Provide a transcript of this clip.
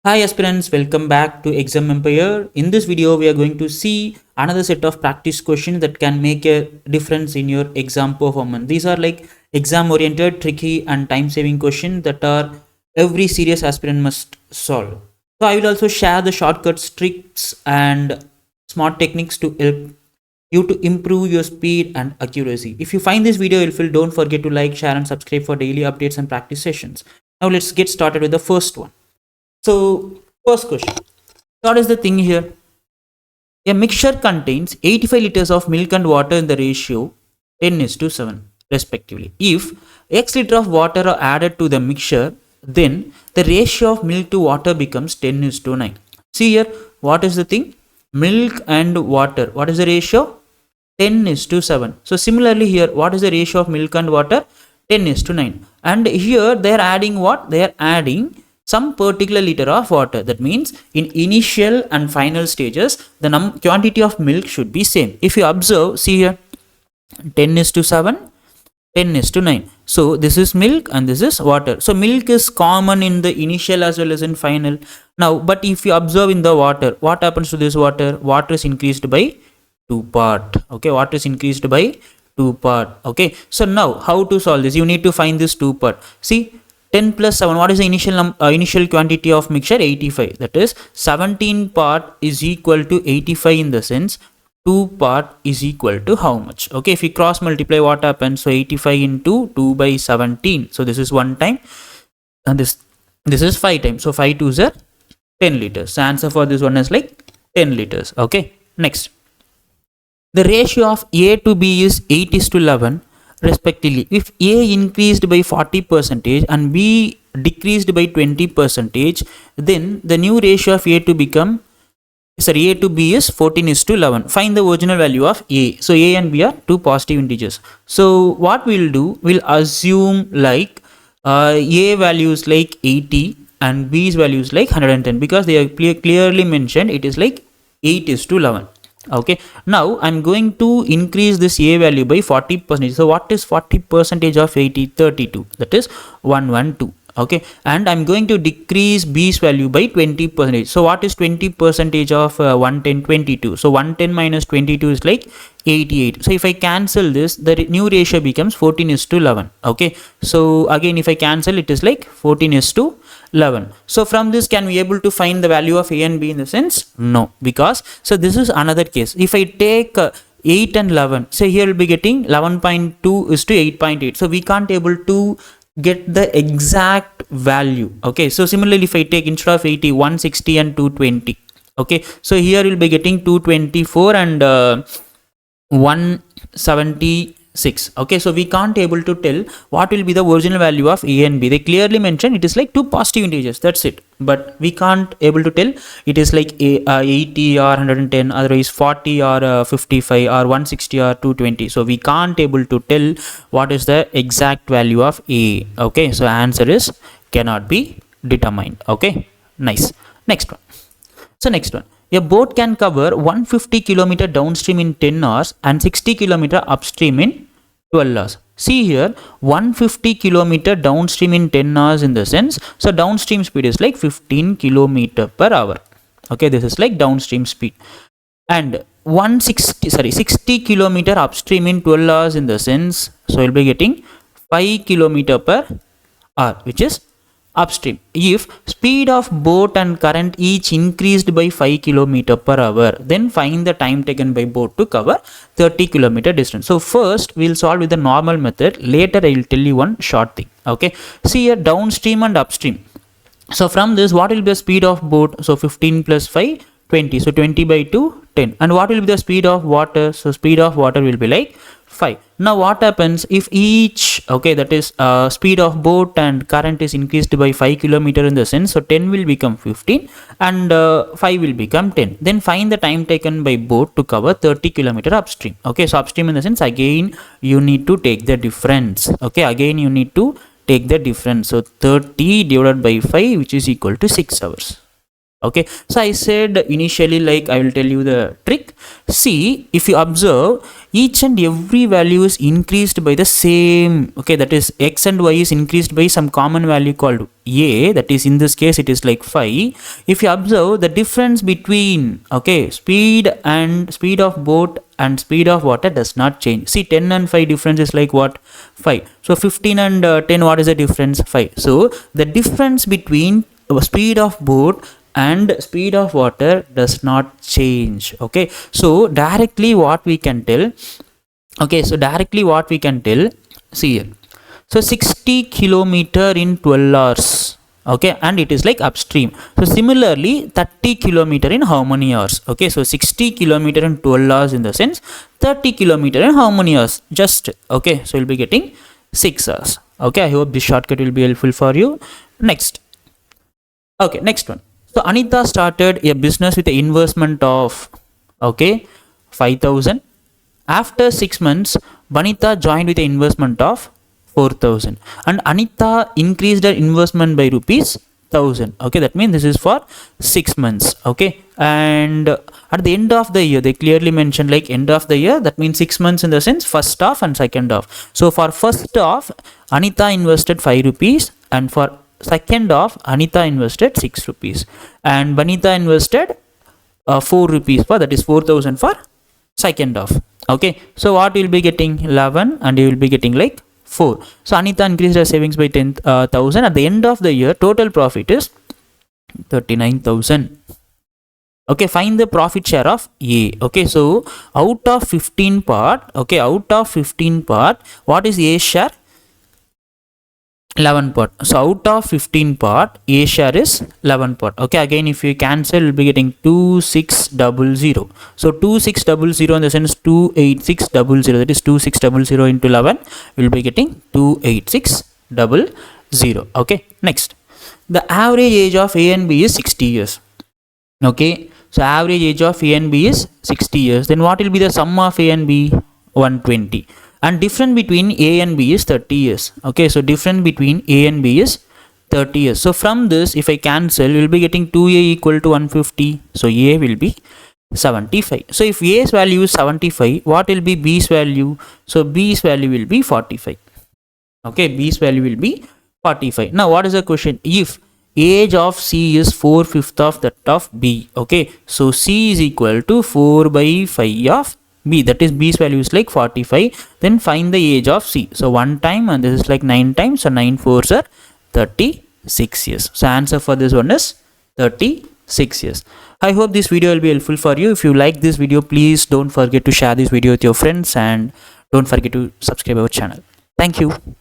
Hi aspirants, welcome back to Exam Empire. In this video, we are going to see another set of practice questions that can make a difference in your exam performance. These are like exam oriented, tricky and time saving questions that are every serious aspirant must solve. So I will also share the shortcuts, tricks and smart techniques to help you to improve your speed and accuracy. If you find this video helpful, don't forget to like, share and subscribe for daily updates and practice sessions. Now let's get started with the first one. So, first question. What is the thing here? A mixture contains 85 liters of milk and water in the ratio 10:7 respectively. If X liter of water are added to the mixture, then the ratio of milk to water becomes 10:9. See here, what is the thing? Milk and water. What is the ratio? 10:7. So similarly here, what is the ratio of milk and water? 10:9. And here they are adding what? They are adding some particular liter of water. That means in initial and final stages, the quantity of milk should be same. If you observe, see here, 10:7, 10:9. So this is milk and this is water. So milk is common in the initial as well as in final. Now, but if you observe in the water, what happens to this water? Water is increased by 2 part. Okay, water is increased by 2 part. Okay, so now how to solve this? You need to find this 2 part. See, 10 plus 7, what is the initial quantity of mixture? 85. That is 17 part is equal to 85 in the sense 2 part is equal to how much? Okay, if we cross multiply, what happens? So 85 into 2 by 17. So this is 1 time and this is 5 times. So 5 2s are 10 liters. The answer for this one is like 10 liters. Okay, next. The ratio of A to B is 8:11 respectively. If A increased by 40% and B decreased by 20%, then the new ratio of A to B is 14:11. Find the original value of A. So A and B are two positive integers. So what we'll do, we'll assume like A values like 80 and B's values like 110 because they are clearly mentioned. It is like 8:11. Okay, now I'm going to increase this A value by 40%. So what is 40% of 80? 32. That is 112. Okay, and I'm going to decrease B's value by 20%. So what is 20% of 110? 22. So 110 minus 22 is like 88. So if I cancel this, the new ratio becomes 14:11. Okay, so again if I cancel, it is like 14:11. So from this, can we able to find the value of A and B in the sense? No, because so this is another case. If I take 8 and 11, so here we'll be getting 11.2 is to 8.8. So we can't able to get the exact value. Okay, so similarly if I take instead of 80, 160 and 220. Okay, so here we'll be getting 224 and 176. Okay, so we can't able to tell what will be the original value of A and B. They clearly mentioned it is like two positive integers. That's it. But we can't able to tell it is like 80 or 110, otherwise 40 or 55 or 160 or 220. So we can't able to tell what is the exact value of A. Okay, so answer is cannot be determined. Okay, nice. Next one. So next one. A boat can cover 150 km downstream in 10 hours and 60 km upstream in 12 hours. See here, 150 km downstream in 10 hours in the sense, so downstream speed is like 15 km per hour. Okay, this is like downstream speed. And 60 km upstream in 12 hours in the sense, so we'll be getting 5 km per hour, which is upstream. If speed of boat and current each increased by 5 km per hour, then find the time taken by boat to cover 30 km distance. So first we'll solve with the normal method. Later I will tell you one short thing. Okay, see here, downstream and upstream. So from this, what will be the speed of boat? So 15 plus 5, 20. So 20 by 2, 10. And what will be the speed of water? So speed of water will be like 5. Now what happens if each, okay, that is speed of boat and current is increased by 5 km in the sense, so 10 will become 15 and 5 will become 10. Then find the time taken by boat to cover 30 km upstream. Okay, so upstream in the sense, again you need to take the difference. Okay, again you need to take the difference. So 30 divided by 5, which is equal to 6 hours. Okay, so I said initially, like I will tell you the trick. See, if you observe, each and every value is increased by the same, okay, that is x and y is increased by some common value called a, that is in this case it is like 5. If you observe the difference between, okay, speed of boat and speed of water does not change. See, 10 and 5 difference is like what? 5. So 15 and 10, what is the difference? 5. So the difference between speed of boat and speed of water does not change. Okay, so directly what we can tell, see here, so 60 kilometer in 12 hours, okay, and it is like upstream. So similarly 30 kilometer in how many hours? Okay, so 60 kilometer in 12 hours in the sense 30 kilometer in how many hours? Just, okay, so you'll be getting 6 hours. Okay, I hope this shortcut will be helpful for you. Next, okay, next one. So Anita started a business with an investment of, okay, 5,000. After 6 months, Vanita joined with an investment of 4,000, and Anita increased her investment by rupees 1,000. Okay, that means this is for 6 months. Okay, and at the end of the year, they clearly mentioned like end of the year. That means 6 months in the sense first half and second half. So for first half, Anita invested 5 rupees, and for second half, Anita invested 6 rupees, and Vanita invested 4 rupees for, that is 4,000 for second half. Okay, so what you will be getting? 11, and you will be getting like 4. So Anita increased her savings by 10,000. At the end of the year, total profit is 39,000. Okay, find the profit share of A. Okay, so out of 15 part, okay, what is A share? 11 part. So out of 15 part, A share is 11 part. Okay, again if you cancel, you'll be getting 2600. So 2600 in the sense 28600, that is 2600 into 11, we'll be getting 28600. Okay, next, the average age of A and B is 60 years. Okay, so average age of A and B is 60 years. Then what will be the sum of A and B? 120. And difference between A and B is 30 years. Okay, so difference between A and B is 30 years. So from this, if I cancel, we'll be getting 2A equal to 150. So A will be 75. So if A's value is 75, what will be B's value? So B's value will be 45. Okay, B's value will be 45. Now what is the question? If age of C is 4/5 of that of B. Okay, so C is equal to 4 by 5 of B, that is B's value is like 45. Then find the age of C. So 1 time, and this is like 9 times, so 9 4s are 36 years. So answer for this one is 36 years. I hope this video will be helpful for you. If you like this video, please don't forget to share this video with your friends, and don't forget to subscribe our channel. Thank you.